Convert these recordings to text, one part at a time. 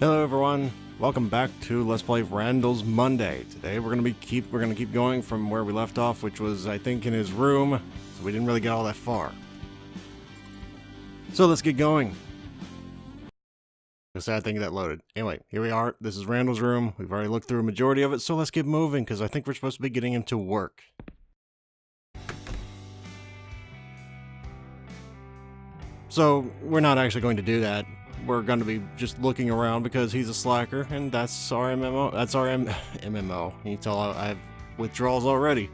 Hello everyone, welcome back to Let's Play Randal's Monday. Today we're gonna keep going from where we left off, which was I think in his room, so we didn't really get all that far. So let's get going. The sad thing that loaded. Anyway, here we are. This is Randal's room. We've already looked through a majority of it, so let's get moving because I think we're supposed to be getting him to work. So we're not actually going to do that. We're going to be just looking around because he's a slacker, and that's our MMO. That's our MMO. You can tell I have withdrawals already.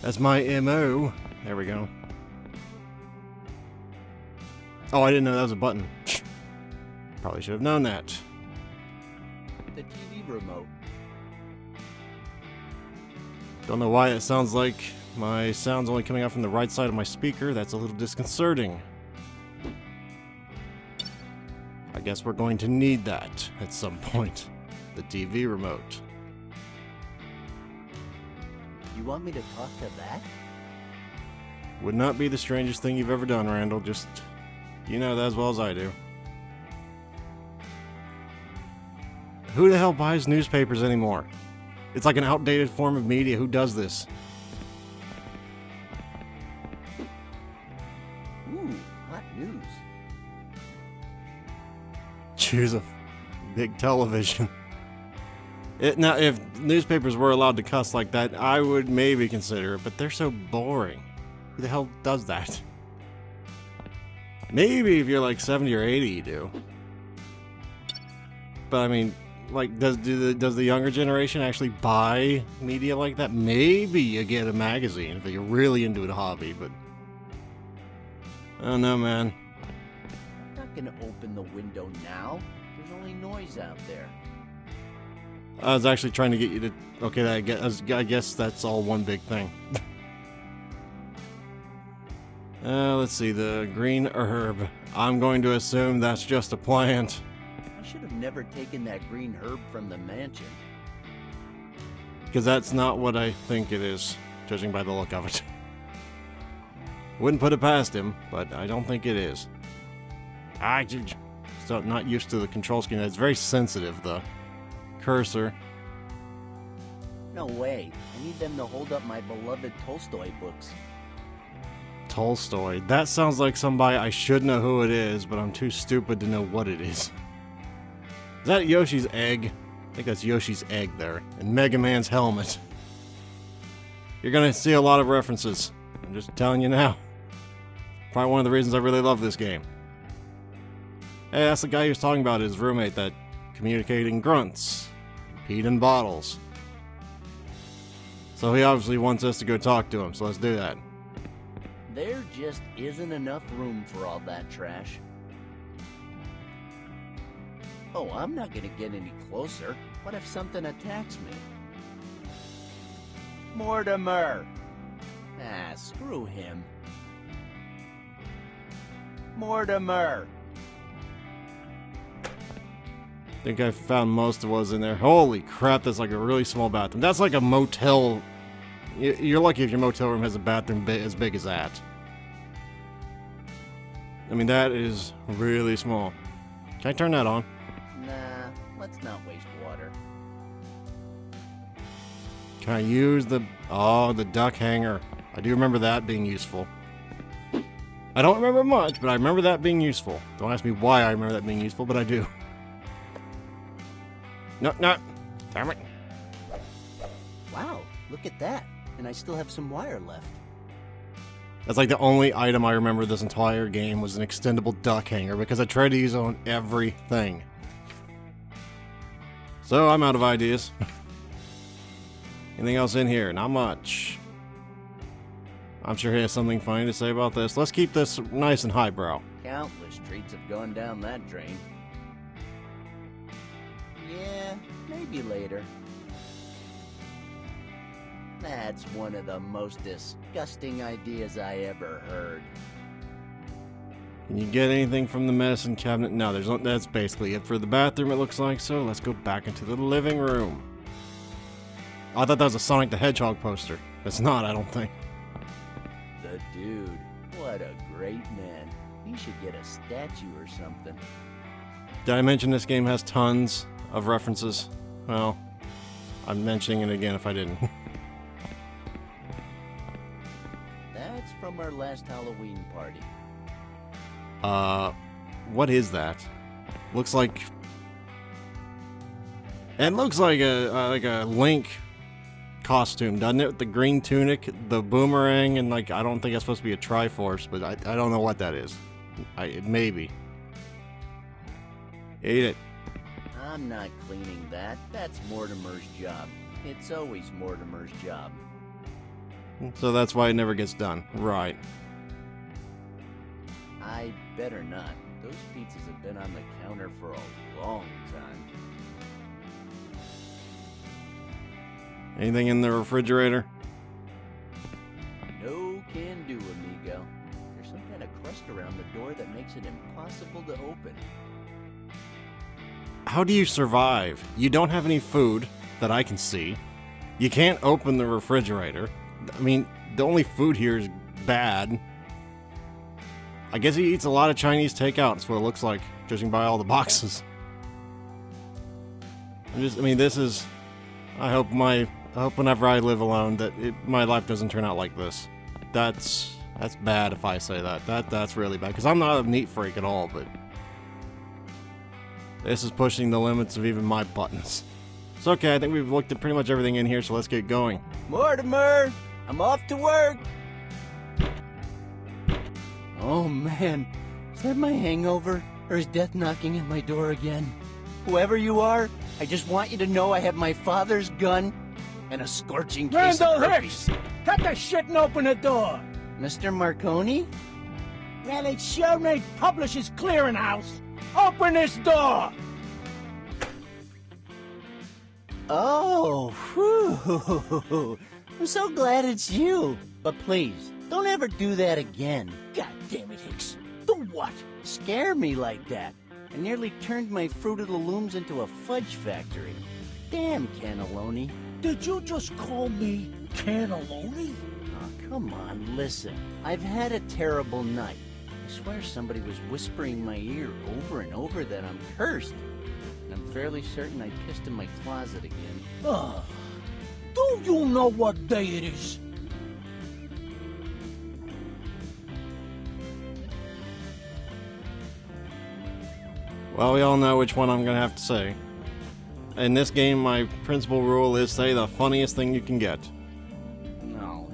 That's my MO. There we go. Oh, I didn't know that was a button. Probably should have known that. The TV remote. Don't know why it sounds like my sound's only coming out from the right side of my speaker. That's a little disconcerting. I guess we're going to need that at some point. The TV remote. You want me to talk to that? Would not be the strangest thing you've ever done, Randal. Just, you know that as well as I do. Who the hell buys newspapers anymore? It's like an outdated form of media. Who does this? Ooh, hot news. Choose a big television. Now, if newspapers were allowed to cuss like that, I would maybe consider it, but they're so boring. Who the hell does that? Maybe if you're like 70 or 80, you do. But I mean, like, does the younger generation actually buy media like that? Maybe you get a magazine if you're really into the hobby, but I don't know, man. I'm not gonna open the window now. There's only noise out there. I was actually trying to get you to... Okay, I guess that's all one big thing. Let's see, the green herb. I'm going to assume that's just a plant. I should have never taken that green herb from the mansion. Because that's not what I think it is, judging by the look of it. Wouldn't put it past him, but I don't think it is. I'm still not used to the control scheme. It's very sensitive, the cursor. No way. I need them to hold up my beloved Tolstoy books. Tolstoy. That sounds like somebody I should know who it is, but I'm too stupid to know what it is. Is that Yoshi's egg? I think that's Yoshi's egg there. And Mega Man's helmet. You're gonna see a lot of references. I'm just telling you now. Probably one of the reasons I really love this game. Hey, that's the guy he was talking about, his roommate, that communicating grunts. Peed in bottles. So he obviously wants us to go talk to him, so let's do that. There just isn't enough room for all that trash. Oh, I'm not gonna get any closer. What if something attacks me? Mortimer! Ah, screw him. Mortimer! I think I found most of what was in there. Holy crap, that's like a really small bathroom. That's like a motel. You're lucky if your motel room has a bathroom as big as that. I mean, that is really small. Can I turn that on? Nah, let's not waste water. Can I use the... Oh, the duck hanger. I do remember that being useful. I don't remember much, but I remember that being useful. Don't ask me why I remember that being useful, but I do. No, no. Damn it. Wow, look at that. And I still have some wire left. That's like the only item I remember this entire game was an extendable duck hanger because I tried to use it on everything. So I'm out of ideas. Anything else in here? Not much. I'm sure he has something funny to say about this. Let's keep this nice and highbrow. Countless treats have gone down that drain. Yeah, maybe later. That's one of the most disgusting ideas I ever heard. Can you get anything from the medicine cabinet? No, there's not. That's basically it for the bathroom, it looks like. So let's go back into the living room. I thought that was a Sonic the Hedgehog poster. It's not, I don't think. The dude. What a great man. He should get a statue or something. Did I mention this game has tons of references? Well, I'm mentioning it again if I didn't. That's from our last Halloween party. What is that? Looks like... It looks like a Link costume, doesn't it? The green tunic, the boomerang, and like, I don't think it's supposed to be a Triforce, but I don't know what that is. Maybe. Eat it. I'm not cleaning that. That's Mortimer's job. It's always Mortimer's job. So that's why it never gets done. Right. I better not. Those pizzas have been on the counter for a long time. Anything in the refrigerator? No can do, amigo. There's some kind of crust around the door that makes it impossible to open. How do you survive? You don't have any food that I can see. You can't open the refrigerator. I mean, the only food here is bad. I guess he eats a lot of Chinese takeout. That's what it looks like, judging by all the boxes. This is... I hope whenever I live alone that my life doesn't turn out like this. That's bad if I say that. That's really bad, because I'm not a neat freak at all, but... This is pushing the limits of even my buttons. It's okay, I think we've looked at pretty much everything in here, so let's get going. Mortimer! I'm off to work! Oh man, is that my hangover? Or is death knocking at my door again? Whoever you are, I just want you to know I have my father's gun and a scorching case Randal of herpes. Hicks! Cut the shit and open the door! Mr. Marconi? Well, it sure ain't Publishers Clearinghouse. Open this door! Oh, whew. I'm so glad it's you. But please, don't ever do that again. God damn it, Hicks. Do what? Scare me like that. I nearly turned my Fruit of the Looms into a fudge factory. Damn, cannelloni. Did you just call me cannelloni? Oh, come on, listen. I've had a terrible night. I swear somebody was whispering in my ear over and over that I'm cursed. And I'm fairly certain I pissed in my closet again. Ah, do you know what day it is? Well, we all know which one I'm gonna have to say. In this game, my principal rule is say the funniest thing you can get. No.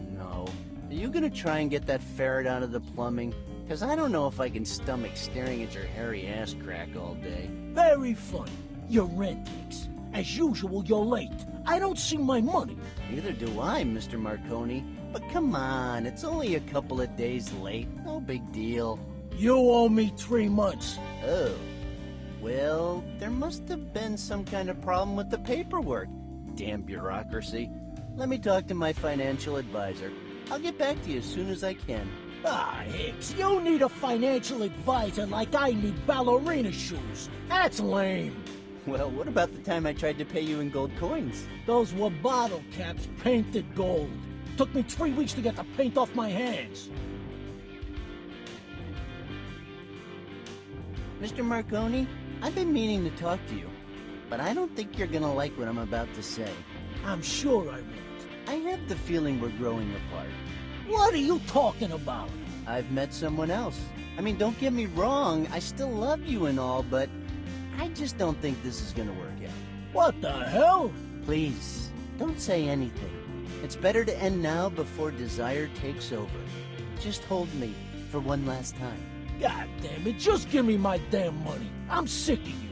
Are you gonna try and get that ferret out of the plumbing? Because I don't know if I can stomach staring at your hairy ass crack all day. Very funny. Your rent, Hicks. As usual, you're late. I don't see my money. Neither do I, Mr. Marconi. But come on, it's only a couple of days late. No big deal. You owe me 3 months. Oh. Well, there must have been some kind of problem with the paperwork. Damn bureaucracy. Let me talk to my financial advisor. I'll get back to you as soon as I can. Ah, Hicks, you need a financial advisor like I need ballerina shoes. That's lame. Well, what about the time I tried to pay you in gold coins? Those were bottle caps painted gold. Took me 3 weeks to get the paint off my hands. Mr. Marconi, I've been meaning to talk to you, but I don't think you're gonna like what I'm about to say. I'm sure I won't. I have the feeling we're growing apart. What are you talking about? I've met someone else. I mean, don't get me wrong, I still love you and all, but I just don't think this is gonna work out. What the hell? Please, don't say anything. It's better to end now before desire takes over. Just hold me for one last time. God damn it, just give me my damn money. I'm sick of you.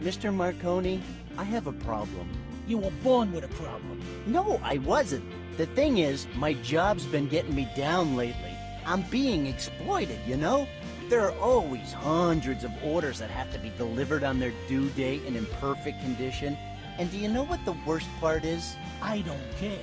Mr. Marconi, I have a problem. You were born with a problem. No, I wasn't. The thing is, my job's been getting me down lately. I'm being exploited, you know? There are always hundreds of orders that have to be delivered on their due date and in perfect condition. And do you know what the worst part is? I don't care.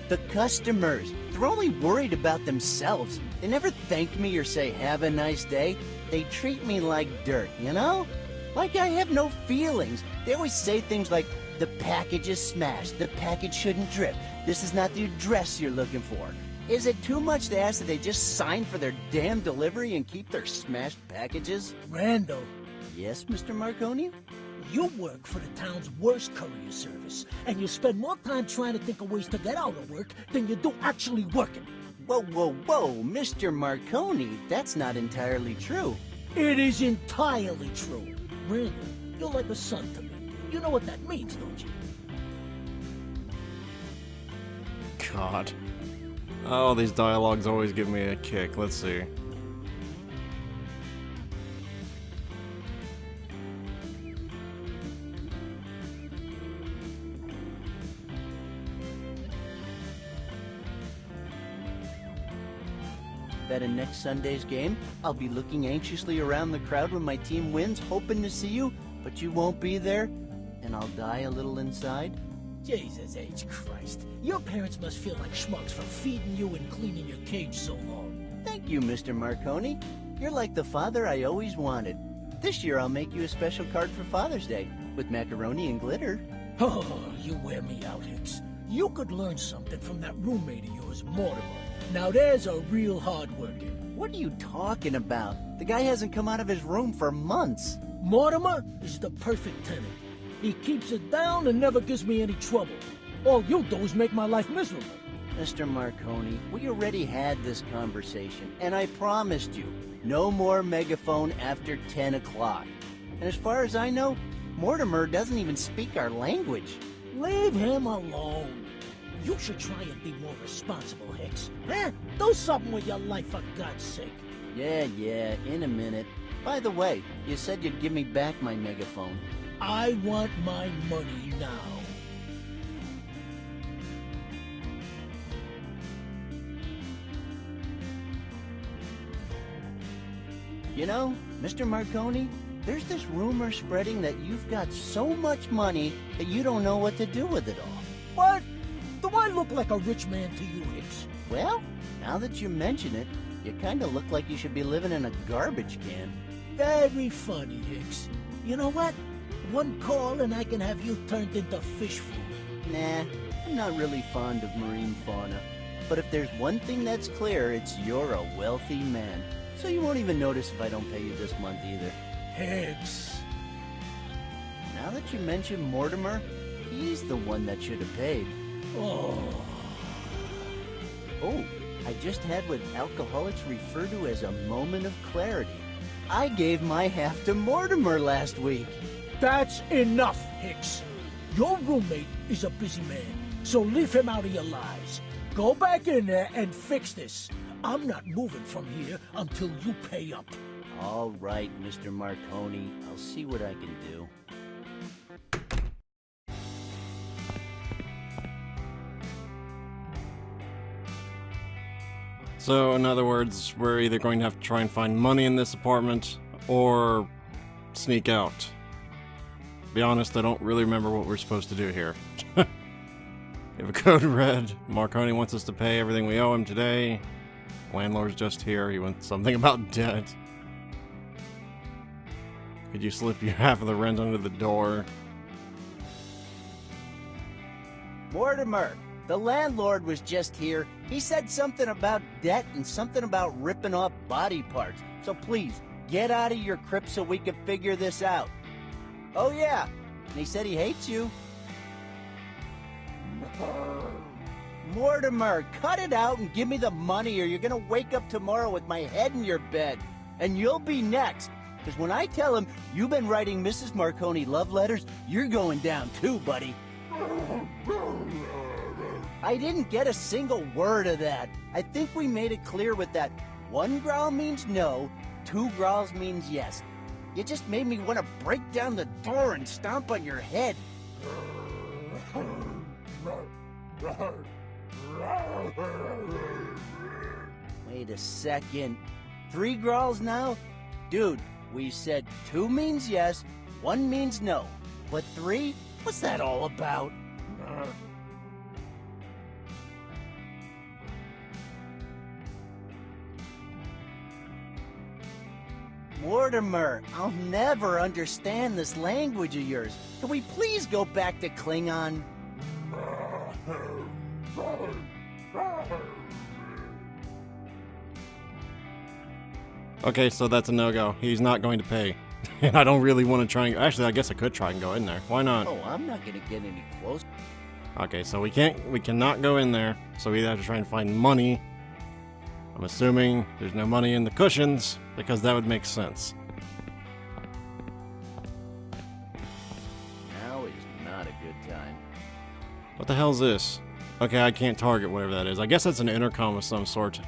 The customers. They're only worried about themselves. They never thank me or say, have a nice day. They treat me like dirt, you know? Like I have no feelings. They always say things like, the package is smashed. The package shouldn't drip. This is not the address you're looking for. Is it too much to ask that they just sign for their damn delivery and keep their smashed packages? Randall, Yes, Mr. Marconi? you work for the town's worst courier service, and you spend more time trying to think of ways to get out of work than you do actually working. Whoa, whoa, whoa, Mr. Marconi, that's not entirely true. It is entirely true. Randall, you're like a son to me. You know what that means, don't you? God. Oh, these dialogues always give me a kick. Let's see. Bet in next Sunday's game, I'll be looking anxiously around the crowd when my team wins, hoping to see you, but you won't be there, and I'll die a little inside. Jesus H. Christ. Your parents must feel like schmucks for feeding you and cleaning your cage so long. Thank you, Mr. Marconi. You're like the father I always wanted. This year I'll make you a special card for Father's Day, with macaroni and glitter. Oh, you wear me out, Hicks. You could learn something from that roommate of yours, Mortimer. Now there's a real hard worker. What are you talking about? The guy hasn't come out of his room for months. Mortimer is the perfect tenant. He keeps it down and never gives me any trouble. All you do is make my life miserable. Mr. Marconi, we already had this conversation, and I promised you, no more megaphone after 10 o'clock. And as far as I know, Mortimer doesn't even speak our language. Leave him alone. You should try and be more responsible, Hicks. Eh? Do something with your life, for God's sake. Yeah, in a minute. By the way, you said you'd give me back my megaphone. I want my money now. You know, Mr. Marconi, there's this rumor spreading that you've got so much money that you don't know what to do with it all. What? Do I look like a rich man to you, Hicks? Well, now that you mention it, you kind of look like you should be living in a garbage can. Very funny, Hicks. You know what? One call and I can have you turned into fish food. Nah, I'm not really fond of marine fauna. But if there's one thing that's clear, it's you're a wealthy man. So you won't even notice if I don't pay you this month either. Hicks. Now that you mention Mortimer, he's the one that should have paid. Oh. Oh, I just had what alcoholics refer to as a moment of clarity. I gave my half to Mortimer last week. That's enough, Hicks. Your roommate is a busy man, so leave him out of your lives. Go back in there and fix this. I'm not moving from here until you pay up. All right, Mr. Marconi. I'll see what I can do. So, in other words, we're either going to have to try and find money in this apartment, or sneak out. To be honest, I don't really remember what we're supposed to do here. We have a code red. Marconi wants us to pay everything we owe him today. Landlord's just here. He wants something about debt. Could you slip your half of the rent under the door? Mortimer, the landlord was just here. He said something about debt and something about ripping off body parts. So please, get out of your crypt so we can figure this out. Oh yeah, and he said he hates you. Mortimer, cut it out and give me the money or you're gonna wake up tomorrow with my head in your bed. And you'll be next. Because when I tell him you've been writing Mrs. Marconi love letters, you're going down too, buddy. I didn't get a single word of that. I think we made it clear with that. 1 growl means no, 2 growls means yes. You just made me want to break down the door and stomp on your head. Wait a second. 3 growls now? Dude, we said 2 means yes, 1 means no. But 3? What's that all about? Mortimer, I'll never understand this language of yours. Can we please go back to Klingon? Okay, so that's a no-go. He's not going to pay. And I don't really want to try and... Actually, I guess I could try and go in there. Why not? Oh, I'm not gonna get any closer. Okay, so we cannot go in there. So we have to try and find money. I'm assuming there's no money in the cushions, because that would make sense. Now is not a good time. What the hell is this? Okay, I can't target whatever that is. I guess that's an intercom of some sort.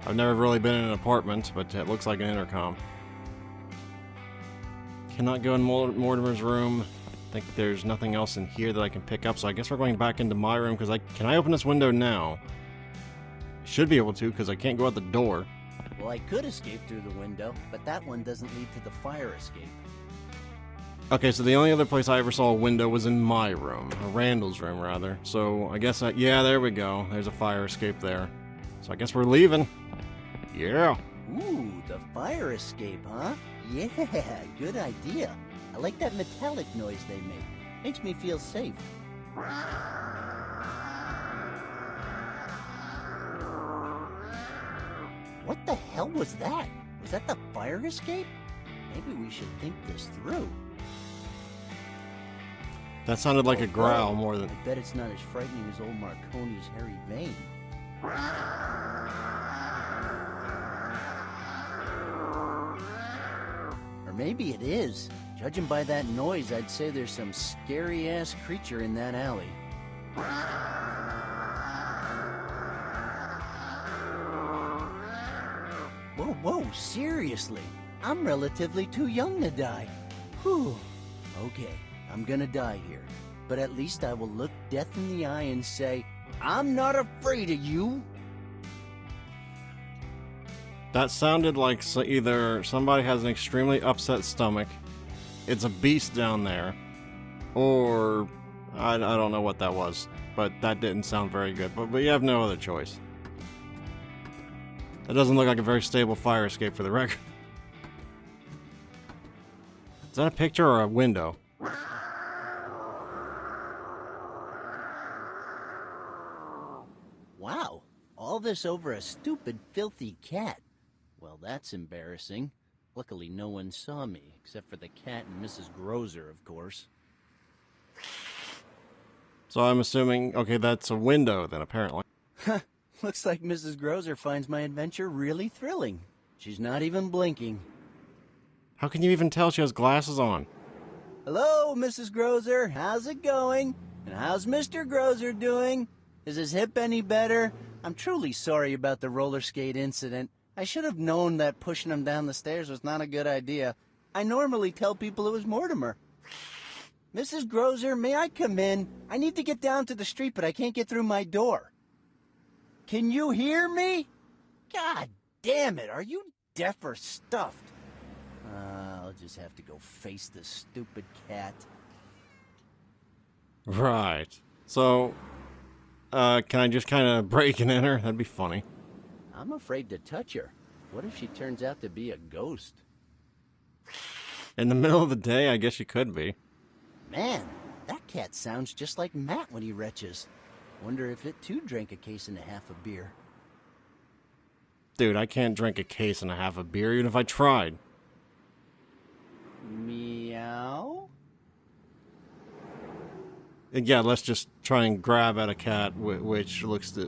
I've never really been in an apartment, but it looks like an intercom. Cannot go in Mortimer's room. I think there's nothing else in here that I can pick up, so I guess we're going back into my room, because can I open this window now? Should be able to, because I can't go out the door. Well, I could escape through the window, but that one doesn't lead to the fire escape. Okay, so the only other place I ever saw a window was in my room, or Randal's room, rather. So I guess yeah, there we go. There's a fire escape there. So I guess we're leaving. Yeah. Ooh, the fire escape, huh? Yeah, good idea. I like that metallic noise they make. Makes me feel safe. What the hell was that? Was that the fire escape? Maybe we should think this through. That sounded like a growl more than... I bet it's not as frightening as old Marconi's hairy vein. Or maybe it is. Judging by that noise, I'd say there's some scary-ass creature in that alley. Whoa, whoa, seriously? I'm relatively too young to die. Whew. Okay, I'm gonna die here. But at least I will look death in the eye and say, I'm not afraid of you. That sounded like either somebody has an extremely upset stomach, it's a beast down there, or I don't know what that was, but that didn't sound very good. But you have no other choice. That doesn't look like a very stable fire escape for the record. Is that a picture or a window? Wow, all this over a stupid, filthy cat. Well, that's embarrassing. Luckily, no one saw me, except for the cat and Mrs. Grozer, of course. So I'm assuming, okay, that's a window then, apparently. Looks like Mrs. Grozer finds my adventure really thrilling. She's not even blinking. How can you even tell she has glasses on? Hello, Mrs. Grozer. How's it going? And how's Mr. Grozer doing? Is his hip any better? I'm truly sorry about the roller skate incident. I should have known that pushing him down the stairs was not a good idea. I normally tell people it was Mortimer. Mrs. Grozer, may I come in? I need to get down to the street, but I can't get through my door. Can you hear me? God damn it, are you deaf or stuffed? I'll just have to go face this stupid cat. Right. So, can I just kind of break and enter? That'd be funny. I'm afraid to touch her. What if she turns out to be a ghost? In the middle of the day, I guess you could be. Man, that cat sounds just like Matt when he retches. Wonder if it too drank a case and a half of beer. Dude, I can't drink a case and a half of beer even if I tried. Meow? And yeah, let's just try and grab at a cat which looks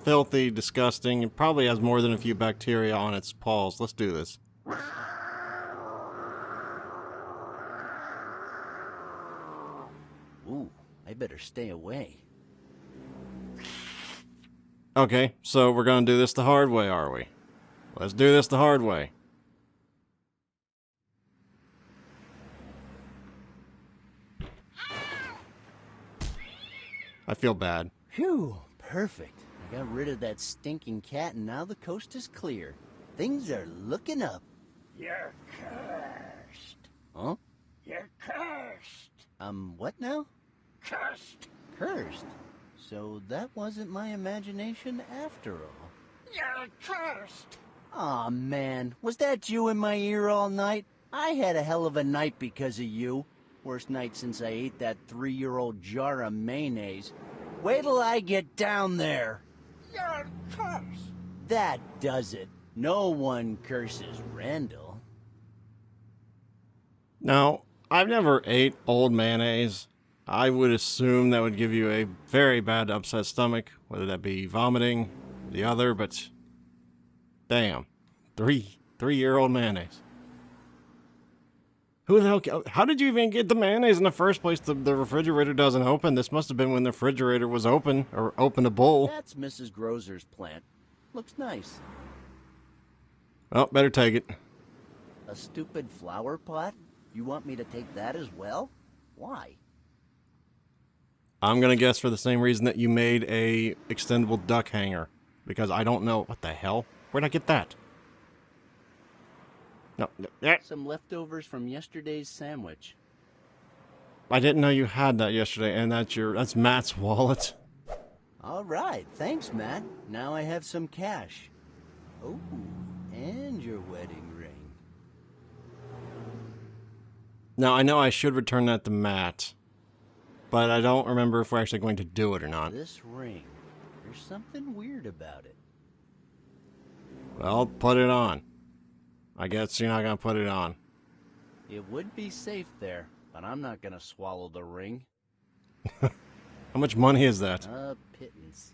filthy, disgusting, and probably has more than a few bacteria on its paws. Let's do this. Ooh, I better stay away. Okay, so we're gonna do this the hard way, are we? Let's do this the hard way. I feel bad. Phew, perfect. I got rid of that stinking cat and now the coast is clear. Things are looking up. You're cursed. Huh? You're cursed. What now? Cursed. Cursed. So that wasn't my imagination after all. You're cursed. Aw, man. Was that you in my ear all night? I had a hell of a night because of you. Worst night since I ate that 3-year-old jar of mayonnaise. Wait till I get down there. You're cursed. That does it. No one curses Randal. Now, I've never ate old mayonnaise. I would assume that would give you a very bad upset stomach, whether that be vomiting, the other, but damn. 3-year-old mayonnaise. Who the hell, how did you even get the mayonnaise in the first place? The refrigerator doesn't open. This must have been when the refrigerator was open, or openable. That's Mrs. Grocer's plant. Looks nice. Well, better take it. A stupid flower pot? You want me to take that as well? Why? I'm gonna guess for the same reason that you made a extendable duck hanger. Because I don't know, what the hell? Where'd I get that? No, Some leftovers from yesterday's sandwich. I didn't know you had that yesterday, and that's Matt's wallet. All right, thanks, Matt. Now I have some cash. Oh, and your wedding ring. Now, I know I should return that to Matt, but I don't remember if we're actually going to do it or not. This ring, there's something weird about it. Well, put it on. I guess you're not gonna put it on. It would be safe there, but I'm not gonna swallow the ring. How much money is that? Pittance.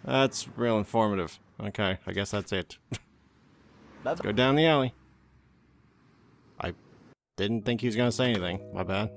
That's real informative. Okay, I guess that's it. Bye-bye. Let's go down the alley. I didn't think he was gonna say anything. My bad.